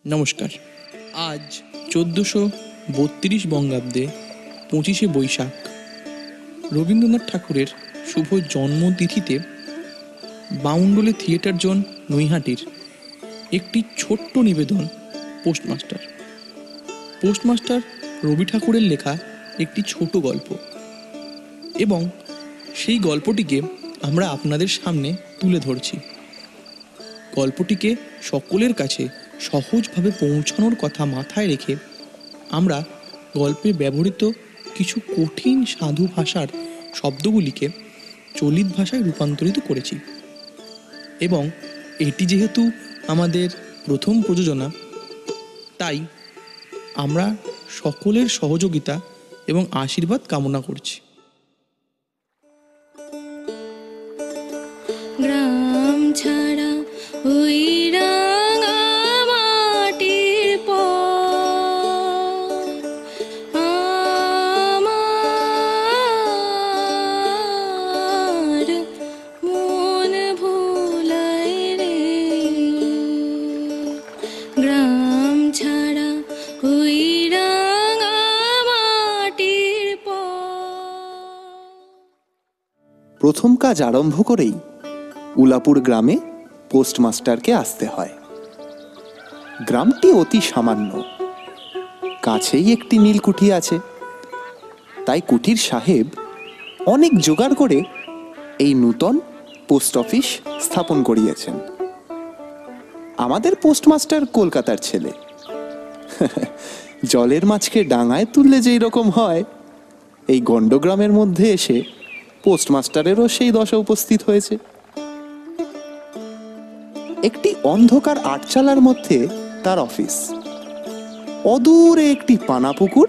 নমস্কার। আজ 1432 বঙ্গাব্দে 25শে বৈশাখ রবীন্দ্রনাথ ঠাকুরের শুভ জন্মতিথিতে বাউন্ডুলে থিয়েটার জোন নৈহাটির একটি ছোট্ট নিবেদন পোস্টমাস্টার রবি ঠাকুরের লেখা একটি ছোট গল্প, এবং সেই গল্পটিকে আমরা আপনাদের সামনে তুলে ধরছি। গল্পটিকে সকলের কাছে সহজভাবে পৌঁছানোর কথা মাথায় রেখে আমরা গল্পে ব্যবহৃত কিছু কঠিন সাধু ভাষার শব্দগুলিকে চলিত ভাষায় রূপান্তরিত করেছি। এবং এটি যেহেতু আমাদের প্রথম প্রযোজনা, তাই আমরা সকলের সহযোগিতা এবং আশীর্বাদ কামনা করছি। গ্রাম ছাড়া ওই রাঙা মাটির পর আমার মন ভুলায় রে। গ্রাম ছাড়া ওই রাঙা মাটির পর। প্রথম কাজ আরম্ভ করেই উলাপুর গ্রামে পোস্টমাস্টারকে আসতে হয়। গ্রামটি অতি সামান্য, কাছেই একটি নীলকুঠি আছে, তাই কুঠির সাহেব অনেক জোগাড় করে এই নূতন পোস্ট অফিস স্থাপন করিয়েছেন। আমাদের পোস্টমাস্টার কলকাতার ছেলে। জলের মাছকে ডাঙায় তুললে যেই রকম হয়, এই গণ্ডগ্রামের মধ্যে এসে পোস্টমাস্টারেরও সেই দশা উপস্থিত হয়েছে। একটি অন্ধকার আটচালার মধ্যে তার অফিস, অদূরে একটি পানাপুকুর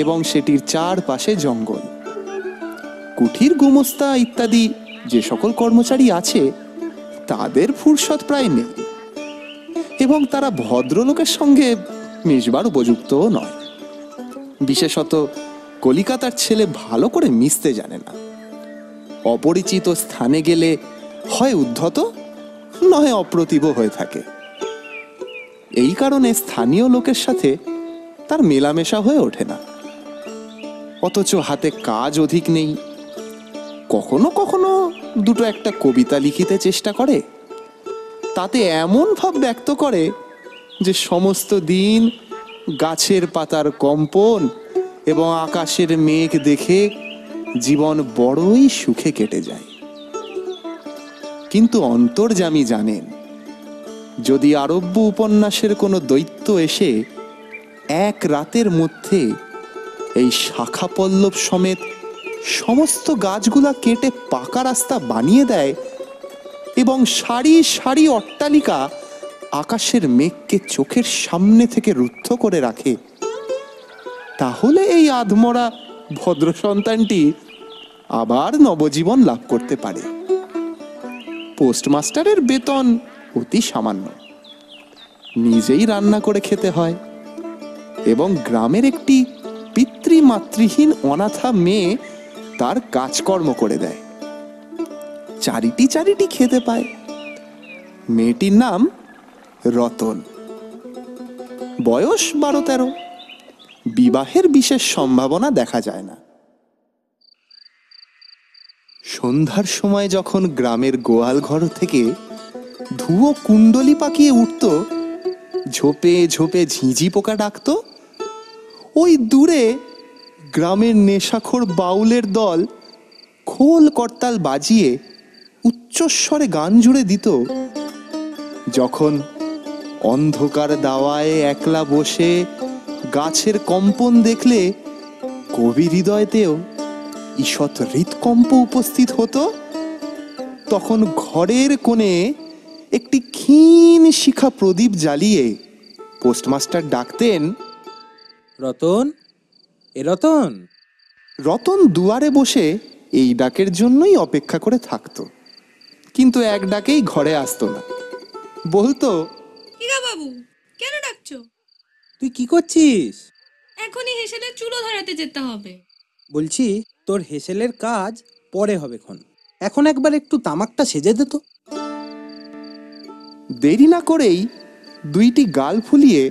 এবং সেটির চারপাশে জঙ্গল। কুঠির গুমস্তা ইত্যাদি যে সকল কর্মচারী আছে তাদের ফুরসত প্রায় নেই, এবং তারা ভদ্রলোকের সঙ্গে মিশবার উপযুক্তও নয়। বিশেষত কলিকাতার ছেলে ভালো করে মিশতে জানে না। অপরিচিত স্থানে গেলে হয় উদ্ধত নয় অপ্রতিভ হয়ে থাকে। এই কারণে স্থানীয় লোকের সাথে তার মেলামেশা হয়ে ওঠে না। অথচ হাতে কাজ অধিক নেই। কখনো কখনো দুটো একটা কবিতা লিখিতে চেষ্টা করে, তাতে এমন ভাব ব্যক্ত করে যে সমস্ত দিন গাছের পাতার কম্পন এবং আকাশের মেঘ দেখে জীবন বড়ই সুখে কেটে যায়। কিন্তু অন্তর্যামী জানেন, যদি আরব্য উপন্যাসের কোনো দৈত্য এসে এক রাতের মধ্যে এই শাখা পল্লব সমেত সমস্ত গাছগুলা কেটে পাকা রাস্তা বানিয়ে দেয় এবং সারি সারি অট্টালিকা আকাশের মেঘকে চোখের সামনে থেকে রুদ্ধ করে রাখে, তাহলে এই আধমরা ভদ্র সন্তানটি আবার নবজীবন লাভ করতে পারে। পোস্টমাস্টারের বেতন অতি সামান্য, নিজেই রান্না করে খেতে হয়, এবং গ্রামের একটি পিতৃমাতৃহীন অনাথা মেয়ে তার কাজকর্ম করে দেয়। চারিটি চারিটি খেতে পায়। মেয়েটির নাম রতন, বয়স 12-13। বিবাহের বিশেষ সম্ভাবনা দেখা যায় না। সন্ধ্যার সময় যখন গ্রামের গোয়াল ঘর থেকে ধুয়ো কুণ্ডলি পাকিয়ে উঠত, ঝোপে ঝোপে ঝিঁঝি পোকা ডাকত, ওই দূরে গ্রামের নেশাখোর বাউলের দল খোল করতাল বাজিয়ে উচ্চস্বরে গান জুড়ে দিত, যখন অন্ধকার দাওয়ায় একলা বসে গাছের কম্পন দেখলে কবি হৃদয়তেও ঈষৎ হৃৎকম্প উপস্থিত হতো, তখন ঘরের কোণে একটি ক্ষীণ শিখা প্রদীপ জ্বালিয়ে পোস্টমাস্টার ডাকতেন, রতন, এ রতন। রতন দুয়ারে বসে এই ডাকের জন্যই অপেক্ষা করে থাকতো, কিন্তু এক ডাকেই ঘরে আসতো না। বলতো, কিরা বাবু, কেন ডাকছো? তুই কি করছিস? এখনই হেসেলের চুলো ধরাতে যেতে হবে। বলছি, তোর হেসেলের কাজ পরে হবে খন, এখন একবার একটু তামাকটা সেজে দে তো। দেরি না করেই দুইটি গাল ফুলিয়ে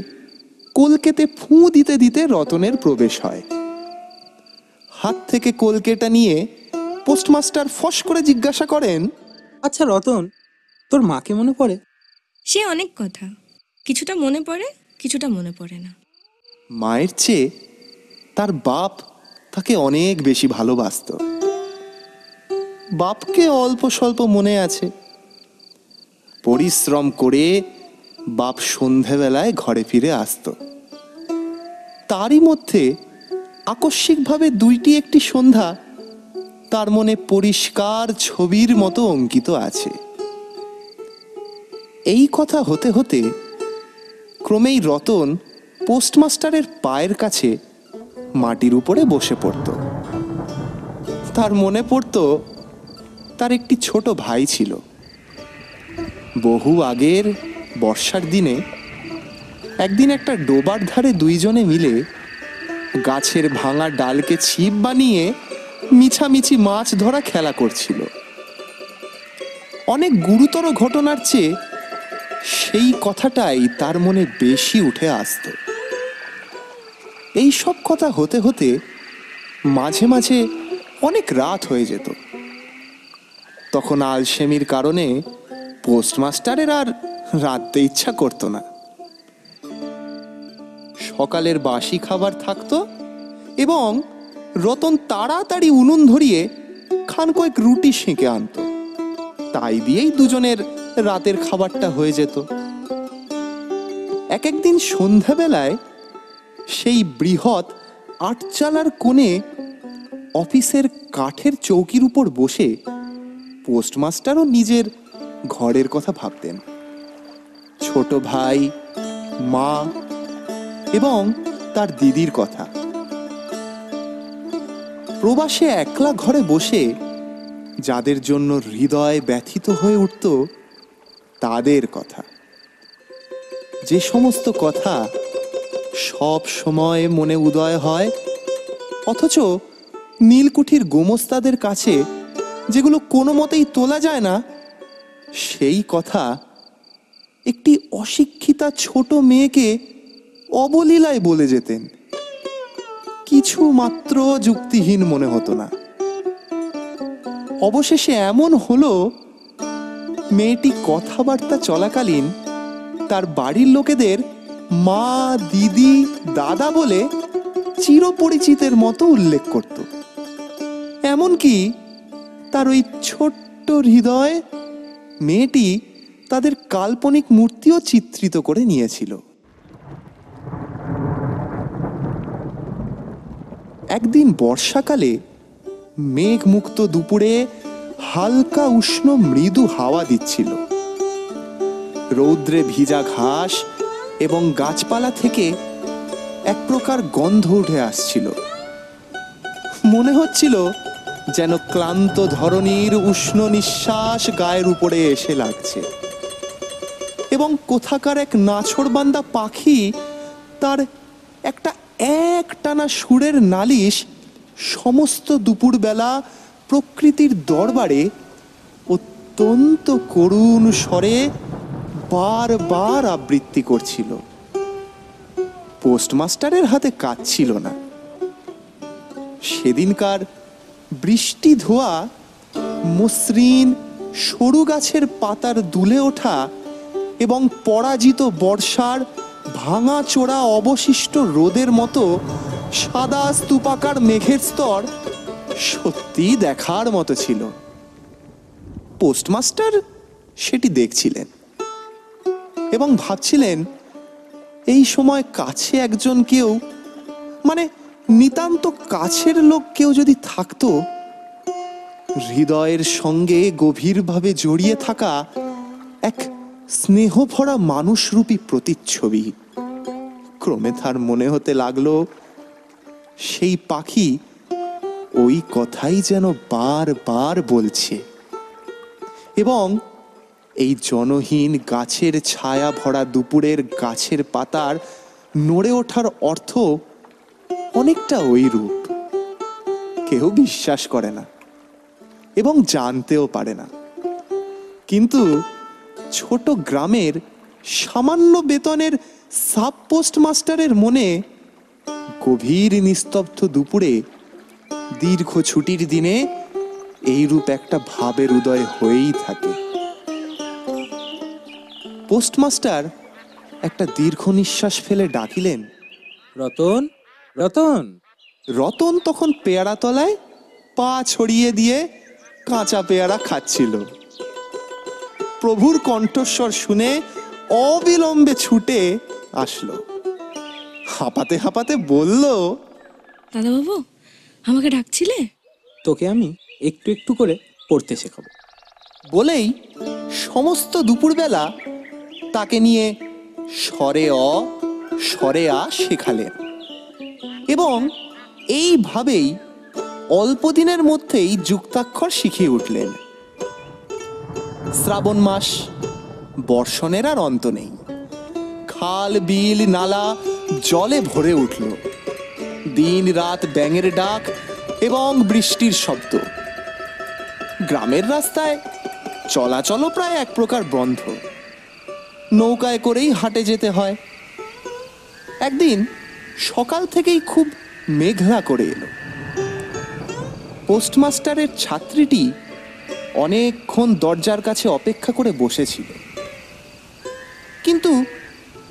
কলকেতে ফুঁ দিতে দিতে রতনের প্রবেশ হয়। হাত থেকে কলকেটা নিয়ে পোস্টমাস্টার ফস করে জিজ্ঞাসা করেন, আচ্ছা রতন, তোর মাকে মনে পড়ে? সে অনেক কথা, কিছুটা মনে পড়ে, কিছুটা মনে পড়ে না। মায়ের চেয়ে তার বাপ তাকে অনেক বেশি ভালোবাসত। বাপকে অল্প স্বল্প মনে আছে। পরিশ্রম করে বাপ সন্ধেবেলায় ঘরে ফিরে আসতো। তারই মধ্যে আকস্মিকভাবে দুইটি একটি সন্ধ্যা তার মনে পরিষ্কার ছবির মতো অঙ্কিত আছে। এই কথা হতে হতে ক্রমেই রতন পোস্টমাস্টারের পায়ের কাছে মাটির উপরে বসে পড়ত। তার মনে পড়ত তার একটি ছোট ভাই ছিল। বহু আগের বর্ষার দিনে একদিন একটা ডোবার ধারে দুইজনে মিলে গাছের ভাঙা ডালকে ছিপ বানিয়ে মিছামিছি মাছ ধরা খেলা করছিল। অনেক গুরুতর ঘটনার চেয়ে সেই কথাটাই তার মনে বেশি উঠে আসতো। এই সব কথা হতে হতে মাঝে মাঝে অনেক রাত হয়ে যেত। তখন আলসেমির কারণে পোস্টমাস্টারের আর রাঁধতে ইচ্ছা করতো না। সকালের বাসি খাবার থাকতো এবং রতন তাড়াতাড়ি উনুন ধরিয়ে খান কয়েক রুটি সেঁকে আনতো। তাই দিয়েই দুজনের রাতের খাবারটা হয়ে যেত। এক একদিন সন্ধ্যাবেলায় সেই বৃহৎ আটচালার কোণে অফিসের কাঠের চৌকির উপর বসে পোস্টমাস্টারও নিজের ঘরের কথা ভাবতেন। ছোট ভাই, মা এবং তার দিদির কথা। প্রবাসে একলা ঘরে বসে যাদের জন্য হৃদয় ব্যথিত হয়ে উঠত তাদের কথা। যে সমস্ত কথা সব সময় মনে উদয় হয়, অথচ নীলকুঠির গোমস্তাদের কাছে যেগুলো কোনো মতেই তোলা যায় না, সেই কথা একটি অশিক্ষিতা ছোট মেয়েকে অবলীলায় বলে যেতেন। কিছু মাত্র যুক্তিহীন মনে হতো না। অবশেষে এমন হলো, মেয়েটি কথাবার্তা চলাকালীন তার বাড়ির লোকেদের মা, দিদি, দাদা বলে চিরপরিচিতের মতো উল্লেখ করত। এমনকি তার ওই ছোট্ট হৃদয় মেয়েটি তাদের কাল্পনিক মূর্তিও চিত্রিত করে নিয়েছিল। একদিন বর্ষাকালে মেঘমুক্ত দুপুরে হালকা উষ্ণ মৃদু হাওয়া দিচ্ছিল। রৌদ্রে ভিজা ঘাস এবং গাছপালা থেকে এক প্রকার গন্ধ উঠে আসছিল। মনে হচ্ছিল যেন ক্লান্ত ধরণীর উষ্ণ নিঃশ্বাস গায়ের উপরে এসে লাগছে এবং কোথাকার এক নাছোড়বান্দা পাখি তার একটা একটানা সুরের নালিশ সমস্ত দুপুরবেলা প্রকৃতির দরবারে অত্যন্ত করুণ স্বরে বারবার আবৃত্তি করছিল। পোস্টমাস্টারের হাতে কাজ ছিল না। সেদিনকার বৃষ্টি ধোয়া মসৃণ সরু গাছের পাতার দুলে ওঠা এবং পরাজিত বর্ষার ভাঙা চোরা অবশিষ্ট রোদের মতো সাদা স্তূপাকার মেঘের স্তর সত্যি দেখার মতো ছিল। পোস্টমাস্টার সেটি দেখছিলেন এবং ভাবছিলেন, এই সময় কাছে একজন কেউ, মানে নিতান্ত কাছের লোক কেউ যদি থাকতো, হৃদয়ের সঙ্গে গভীরভাবে জড়িয়ে থাকা এক স্নেহভরা মানুষরূপী প্রতিচ্ছবি। ক্রমে তার মনে হতে লাগলো সেই পাখি ওই কথাই যেন বারবার বলছে এবং এই জনহীন গাছের ছায়া ভরা দুপুরের গাছের পাতার নড়ে ওঠার অর্থ অনেকটা ওই রূপ। কেউ বিশ্বাস করে না এবং জানতেও পারে না, কিন্তু ছোট গ্রামের সামান্য বেতনের সাব পোস্টমাস্টারের মনে গভীর নিস্তব্ধ দুপুরে দীর্ঘ ছুটির দিনে এইরূপ একটা ভাবের উদয় হয়েই থাকে। পোস্টমাস্টার একটা দীর্ঘ নিঃশ্বাস ফেলে ডাকিলেন, রতন, রতন। রতন তখন পেয়ারা তলায় পা ছড়িয়ে দিয়ে কাঁচা পেয়ারা খাচ্ছিল। প্রভুর কণ্ঠস্বর শুনে অবিলম্বে ছুটে আসলো, হাঁপাতে হাঁপাতে বলল, দাদাবাবু, আমাকে ডাকছিলে? তোকে আমি একটু একটু করে পড়তে শেখাবো। বলেই সমস্ত দুপুরবেলা তাকে নিয়ে স্বরে অ স্বরে আ শেখালেন এবং এইভাবেই অল্প দিনের মধ্যেই যুক্তাক্ষর শিখিয়ে উঠলেন। শ্রাবণ মাস, বর্ষণের আর অন্ত নেই। খাল বিল নালা জলে ভরে উঠল। দিন রাত ব্যাঙের ডাক এবং বৃষ্টির শব্দ। গ্রামের রাস্তায় চলাচলও প্রায় এক প্রকার বন্ধ। নৌকায় করেই হাটে যেতে হয়। একদিন সকাল থেকেই খুব মেঘলা করে এলো। পোস্টমাস্টারের ছাত্রীটি অনেকক্ষণ দরজার কাছে অপেক্ষা করে বসেছিল, কিন্তু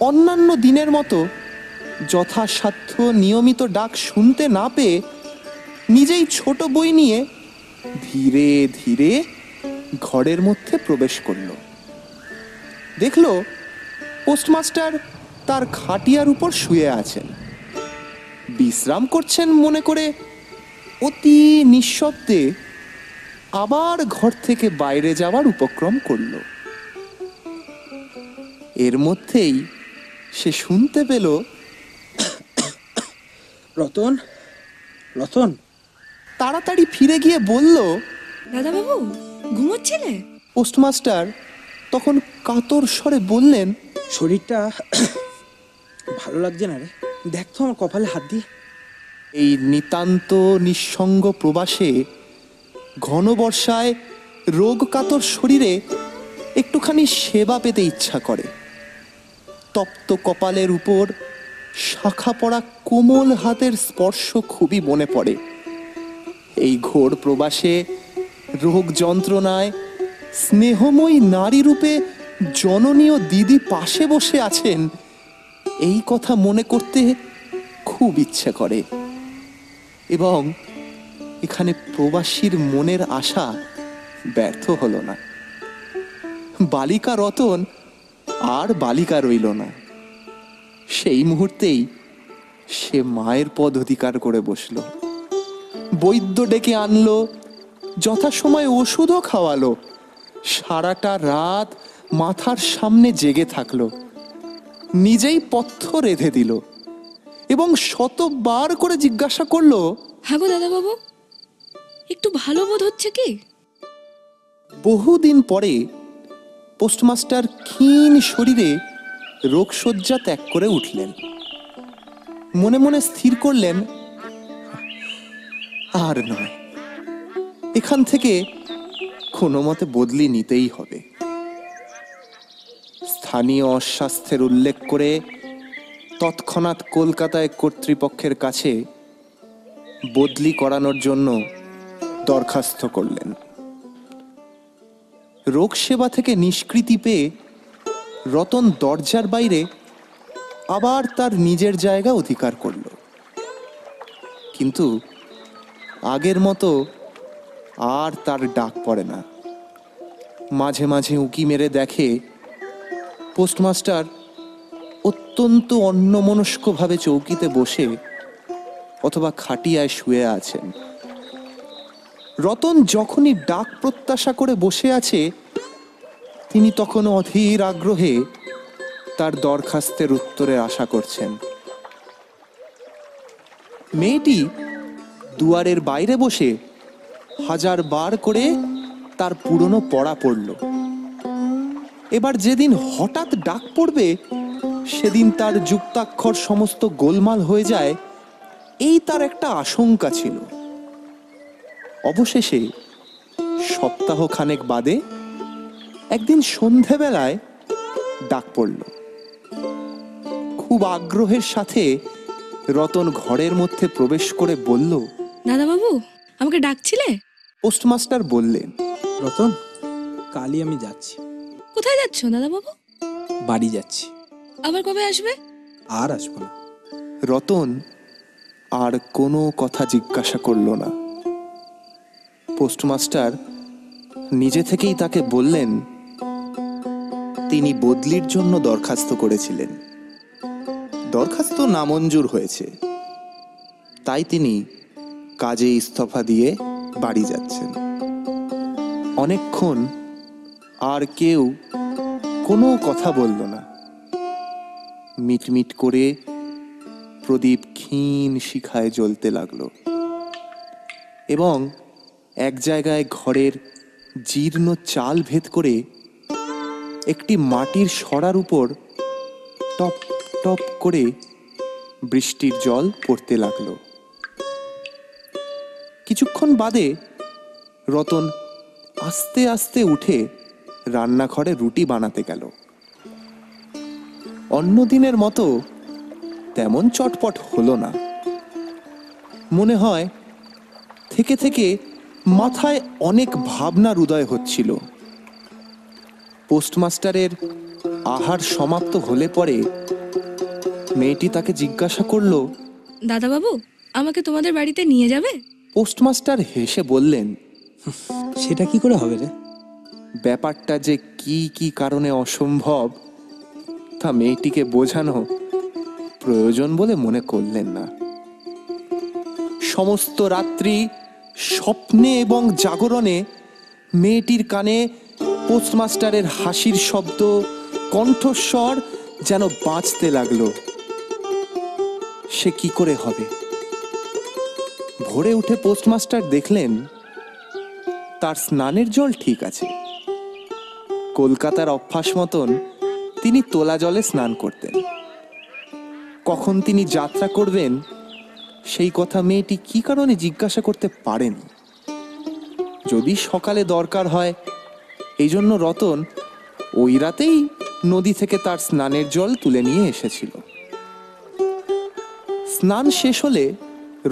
অন্যান্য দিনের মতো যথাসাধ্য নিয়মিত ডাক শুনতে না পেয়ে নিজেই ছোট বই নিয়ে ধীরে ধীরে ঘরের মধ্যে প্রবেশ করল। দেখল পোস্টমাস্টার তার খাটিয়ার উপর শুয়ে আছেন, বিশ্রাম করছেন মনে করে অতি নিঃশব্দে আবার ঘর থেকে বাইরে যাওয়ার উপক্রম করল। এর মধ্যেই সে শুনতে পেল, রতন, রতন। তাড়াতাড়ি ফিরে গিয়ে বলল, দাদাবাবু, ঘুমোচ্ছিলে? পোস্টমাস্টার তখন কাতর স্বরে বললেন, শরীরটা ভালো লাগছে না রে, দেখ তো আমার কপালে হাত দিয়ে। এই নিতান্ত নিঃসঙ্গ প্রবাসে ঘন বর্ষায় রোগ কাতর শরীরে একটুখানি সেবা পেতে ইচ্ছা করে। তপ্ত কপালের উপর শাখা পড়া কোমল হাতের স্পর্শ খুবই মনে পড়ে। এই ঘোর প্রবাসে রোগ যন্ত্রণায় স্নেহময়ী নারী রূপে জননীয় দিদি পাশে বসে আছেন, এই কথা মনে করতে খুব ইচ্ছে করে। এবং এখানে প্রবাসীর মনের আশা ব্যর্থ হলো না। বালিকা রতন আর বালিকা রইল না। সেই মুহূর্তেই সে মায়ের পদ অধিকার করে বসল। বৈদ্য ডেকে আনলো, যথাসময়ে ওষুধও খাওয়ালো। সারাটা রাত মাথার সামনে জেগে থাকলো, নিজেই পথ্য রেঁধে দিল এবং শতবার করে জিজ্ঞাসা করলো, হ্যাঁ গো দাদাবাবু, একটু ভালো বোধ হচ্ছে কি? বহুদিন পরে পোস্টমাস্টার ক্ষীণ শরীরে রোগশয্যা ত্যাগ করে উঠলেন। মনে মনে স্থির করলেন, আর নয়, এখান থেকে কোনো মতে বদলি নিতেই হবে। স্থানীয় অস্বাস্থ্যের উল্লেখ করে তৎক্ষণাৎ কলকাতায় কর্তৃপক্ষের কাছে বদলি করানোর জন্য দরখাস্ত করলেন। রোগ সেবা থেকে নিষ্কৃতি পেয়ে রতন দরজার বাইরে আবার তার নিজের জায়গা অধিকার করল। কিন্তু আগের মতো আর তার ডাক পড়ে না। মাঝে মাঝে উঁকি মেরে দেখে পোস্টমাস্টার অত্যন্ত অন্যমনস্কভাবে চৌকিতে বসে অথবা খাটিয়ায় শুয়ে আছেন। রতন যখনই ডাক প্রত্যাশা করে বসে আছে, তিনি তখন অধীর আগ্রহে তার দরখাস্তের উত্তরের আশা করছেন। মেয়েটি দুয়ারের বাইরে বসে হাজার বার করে তার পুরনো পড়া পড়ল। এবার যেদিন হঠাৎ ডাক পড়বে, সেদিন তার যুক্তাক্ষর সমস্ত গোলমাল হয়ে যায়, এই তার একটা আশঙ্কা ছিল। অবশেষে সপ্তাহখানেক বাদে একদিন সন্ধেবেলায় ডাক পড়ল। খুব আগ্রহের সাথে রতন ঘরের মধ্যে প্রবেশ করে বলল, দাদাবাবু, আমাকে ডাকছিলে? পোস্টমাস্টার বললেন, রতন, কালই আমি যাচ্ছি। কোথায় যাচ্ছ দাদাবাবু? বাড়ি যাচ্ছি। আবার কবে আসবে? আর আসবো না। রতন আর কোনো কথা জিজ্ঞাসা করল না। পোস্টমাস্টার নিজে থেকেই তাকে বললেন, তিনি বদলির জন্য দরখাস্ত করেছিলেন। দরখাস্ত নামঞ্জুর হয়েছে, তাই তিনি কাজে ইস্তফা দিয়ে বাড়ি যাচ্ছেন। অনেকক্ষণ আর কেউ কোনো কথা বলল না। মিটমিট করে প্রদীপ ক্ষীণ শিখায় জ্বলতে লাগলো এবং এক জায়গায় ঘরের জীর্ণ চাল ভেদ করে একটি মাটির সরার উপর টপ টপ করে বৃষ্টির জল পড়তে লাগলো। কিছুক্ষণ বাদে রতন আস্তে আস্তে উঠে রান্নাঘরে রুটি বানাতে গেল। অন্য দিনের মতো তেমন চটপট হলো না। মনে হয় থেকে থেকে মাথায় অনেক ভাবনার উদয় হচ্ছিল। পোস্টমাস্টারের আহার সমাপ্ত হলে পরে মেয়েটি তাকে জিজ্ঞাসা করলো, দাদাবাবু, আমাকে তোমাদের বাড়িতে নিয়ে যাবে? পোস্টমাস্টার হেসে বললেন, সেটা কি করে হবে রে? ব্যাপারটা যে কি কি কারণে অসম্ভব তা মেয়েটিকে বোঝানো প্রয়োজন বলে মনে করলেন না। সমস্ত রাত্রি স্বপ্নে এবং জাগরণে মেয়েটির কানে পোস্টমাস্টারের হাসির শব্দ, কণ্ঠস্বর যেন বাজতে লাগলো। সে কি করে হবে? ভোরে উঠে পোস্টমাস্টার দেখলেন তার স্নানের জল ঠিক আছে। কলকাতার অভ্যাস মতন তিনি তোলা জলে স্নান করতেন। কখন তিনি যাত্রা করবেন সেই কথা মেয়েটি কি কারণে জিজ্ঞাসা করতে পারেনি। যদি সকালে দরকার হয়, এই জন্য রতন ওই রাতেই নদী থেকে তার স্নানের জল তুলে নিয়ে এসেছিল। স্নান শেষ হলে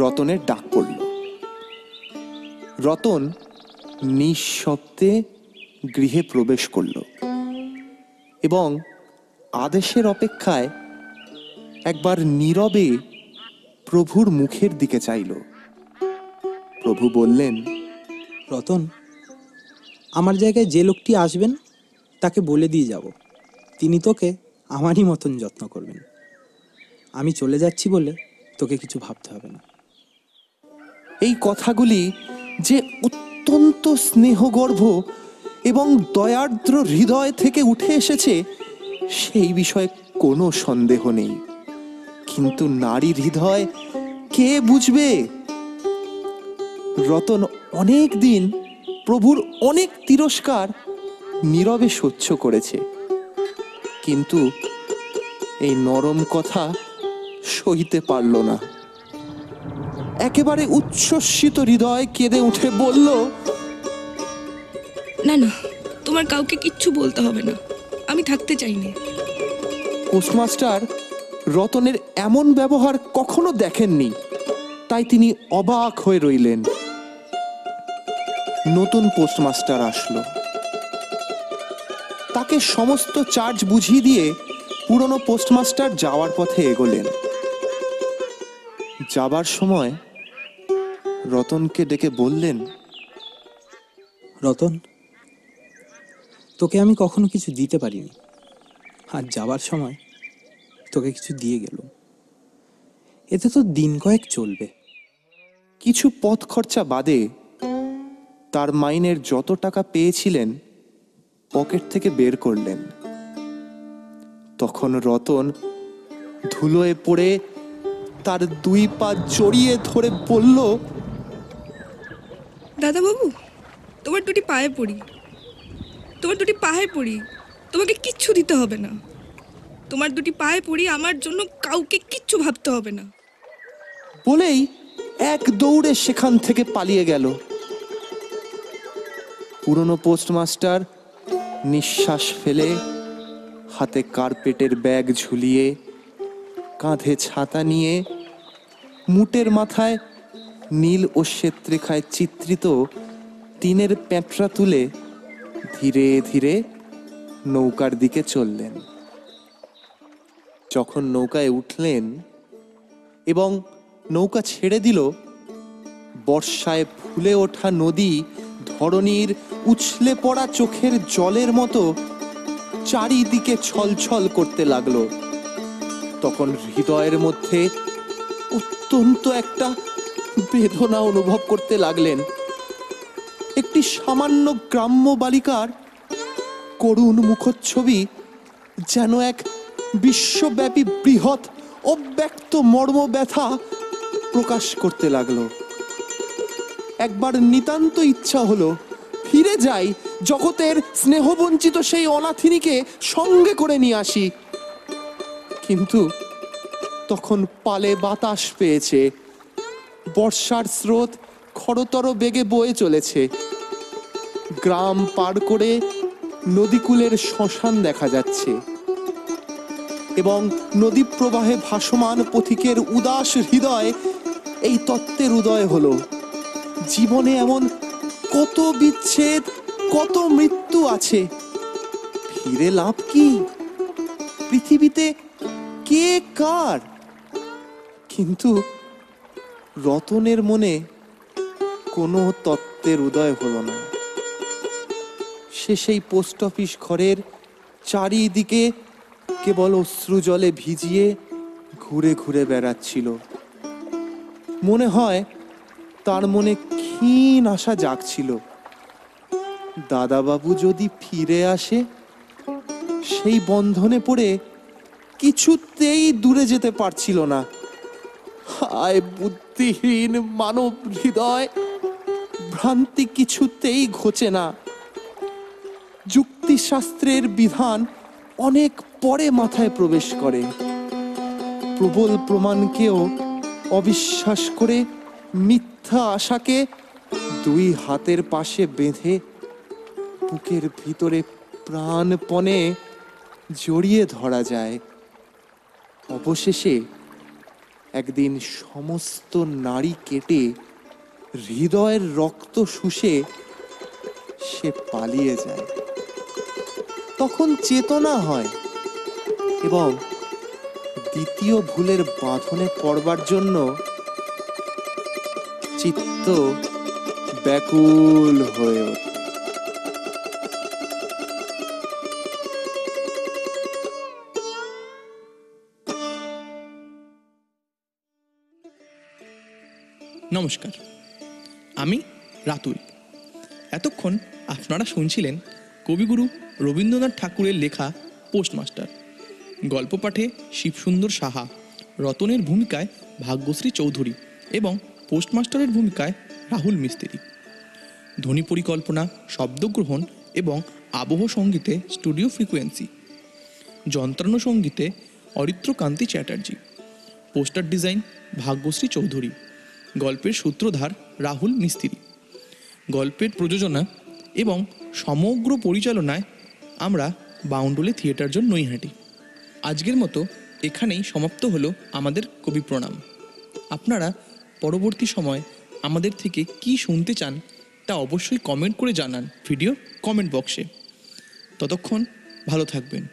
রতনের ডাক পড়ল। রতন নিঃশব্দে গৃহে প্রবেশ করল এবং আদেশের অপেক্ষায় একবার নীরবে প্রভুর মুখের দিকে চাইল। প্রভু বললেন, রতন, আমার জায়গায় যে লোকটি আসবেন তাকে বলে দিয়ে যাব, তিনি তোকে আমারই মতন যত্ন করবেন। আমি চলে যাচ্ছি বলে তোকে কিছু ভাবতে হবে না। এই কথাগুলি যে অত্যন্ত স্নেহগর্ভ এবং দয়ার্দ্র হৃদয় থেকে উঠে এসেছে সেই বিষয়ে কোনো সন্দেহ নেই। কিন্তু নারীর হৃদয় কে বুঝবে? রতন অনেক দিন প্রভুর অনেক তিরস্কার নীরবে সহ্য করেছে, কিন্তু এই নরম কথা সইতে পারল না। একেবারে উচ্ছ্বসিত হৃদয় কেঁদে উঠে বলল, না না, তোমার কাউকে কিচ্ছু বলতে হবে না, আমি থাকতে চাই না। পোস্টমাস্টার রতনের এমন ব্যবহার কখনো দেখেননি, তাই তিনি অবাক হয়ে রইলেন। নতুন পোস্টমাস্টার আসলো। তাকে সমস্ত চার্জ বুঝিয়ে দিয়ে পুরনো পোস্টমাস্টার যাওয়ার পথে এগোলেন। যাবার সময় রতনকে ডেকে বললেন, রতন, তোকে আমি কখনো কিছু দিতে পারিনি, আর যাবার সময় তোকে কিছু দিয়ে গেলাম। এতে তো দিন কয়েক চলবে। কিছু পথ খরচা বাদে তার মাইনের যত টাকা পেয়েছিলেন পকেট থেকে বের করলেন। তখন রতন ধুলোয় পড়ে তার দুই পা জড়িয়ে ধরে বলল, দাদাবাবু, তোমার দুটি পায়ে পড়ি, তোমার দুটি পায়ে পড়ি, তোমাকে কিচ্ছু দিতে হবে না। তোমার দুটি পায়ে পড়ি, আমার জন্য কাউকে কিচ্ছু ভাবতে হবে না। বলেই এক দৌড়ে সেখান থেকে পালিয়ে গেল। পুরনো পোস্টমাস্টার নিঃশ্বাস ফেলে হাতে কার্পেটের ব্যাগ ঝুলিয়ে, কাঁধে ছাতা নিয়ে, মুটের মাথায় নীল ও শ্বেতরেখায় চিত্রিত টিনের প্যাঁটরা তুলে ধীরে ধীরে নৌকার দিকে চললেন। যখন নৌকায় উঠলেন এবং নৌকা ছেড়ে দিল, বর্ষায় ফুলে ওঠা নদী ধরণীর উছলে পড়া চোখের জলের মতো চারিদিকে ছলছল করতে লাগলো। তখন হৃদয়ের মধ্যে অত্যন্ত একটা বেদনা অনুভব করতে লাগলেন। একটি সামান্য গ্রাম্য বালিকার করুণ মুখচ্ছবি যেন এক বিশ্বব্যাপী বৃহৎ অব্যক্ত মর্ম ব্যথা প্রকাশ করতে লাগলো। একবার নিতান্ত ইচ্ছা হলো ফিরে যাই, জগতের স্নেহবঞ্চিত সেই অনাথিনীকে সঙ্গে করে নিয়ে আসি। কিন্তু তখন পালে বাতাস পেয়েছে, বর্ষার স্রোত খরতর বেগে বয়ে চলেছে। গ্রাম পার করে নদীকূলের শ্মশান দেখা যাচ্ছে এবং নদী প্রবাহে ভাসমান পথিকের উদাস হৃদয় এই তত্ত্বের উদয় হলো, জীবনে এমন কত বিচ্ছেদ, কত মৃত্যু আছে, ফিরে লাভ কি? পৃথিবীতে কে কার? কিন্তু রতনের মনে কোনো তত্ত্বের উদয় হলো না। সে সেই পোস্ট অফিস ঘরের চারিদিকে কেবল অশ্রুজলে ভিজিয়ে ঘুরে ঘুরে বেড়াচ্ছিল। মনে হয় তার মনে ক্ষীণ আশা জাগছিল, দাদাবাবু যদি ফিরে আসে। সেই বন্ধনে পড়ে কিছুতেই দূরে যেতে পারছিল না। হায় বুদ্ধিহীন মানব হৃদয়, ভ্রান্তি কিছুতেই ঘোচে না। যুক্তিশাস্ত্রের বিধান অনেক পরে মাথায় প্রবেশ করে। প্রবল প্রমাণকেও অবিশ্বাস করে মিথ্যা আশাকে দুই হাতের পাশে বেঁধে বুকের ভিতরে প্রাণপণে জড়িয়ে ধরা যায়। অবশেষে একদিন সমস্ত নাড়ি কেটে হৃদয়ের রক্ত শুষে সে পালিয়ে যায়। তখন চেতনা হয় এবং দ্বিতীয় ভুলের বাঁধনে পড়বার জন্য চিত্ত ব্যাকুল হয়ে ওঠে। নমস্কার, আমি রাতুল। এতক্ষণ আপনারা শুনছিলেন কবিগুরু রবীন্দ্রনাথ ঠাকুরের লেখা পোস্টমাস্টার। গল্প পাঠে শিবসুন্দর সাহা, রতনের ভূমিকায় ভাগ্যশ্রী চৌধুরী এবং পোস্টমাস্টারের ভূমিকায় রাহুল মিস্ত্রি। ধ্বনি পরিকল্পনা, শব্দগ্রহণ এবং আবহ সঙ্গীতে স্টুডিও ফ্রিকোয়েন্সি। যন্ত্রাংশ সঙ্গীতে অরিত্রকান্তি চ্যাটার্জি। Poster design Bhagyashree Chowdhury. গল্পের সূত্রধার রাহুল মিস্ত্রি। গল্পের প্রযোজনা এবং সমগ্র পরিচালনায় আমরা বাউন্ডুলে থিয়েটার জোন নৈহাটি। আজকের মতো এখানেই সমাপ্ত হলো আমাদের কবি প্রণাম। আপনারা পরবর্তী সময় আমাদের থেকে কি শুনতে চান তা অবশ্যই কমেন্ট করে জানান ভিডিওর কমেন্ট বক্সে। ততক্ষণ ভালো থাকবেন।